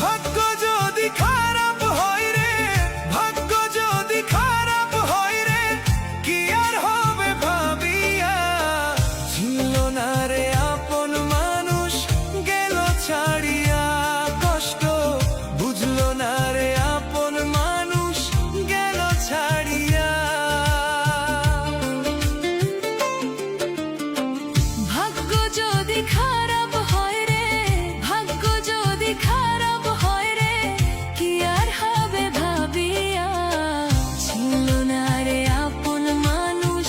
ভাগ্য যদি খারাপ হয় রে, ভাগ্য যদি খারাপ হয় রে, কি আর হবে ভাবিয়া। ছিল না রে আপন মানুষ, গেল ছাড়িয়া কষ্ট, বুঝলো না রে আপন মানুষ, গেল ছাড়িয়া। ভাগ্য যদি খারাপ হয় রে, ভাগ্য যদি খারাপ হয় রে, কি আর হবে ভাবিয়া। ছিল না রে আপন মানুষ,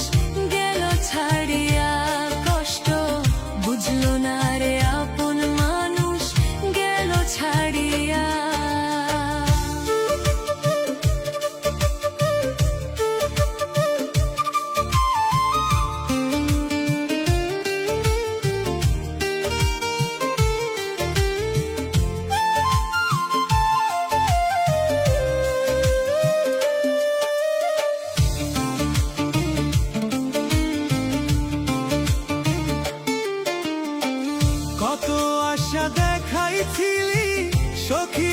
গেল ছাড়িয়া কষ্ট, বুঝলো না রে আপন মানুষ, গেল ছাড়িয়া। কত আশা দেখাইছিলি সখী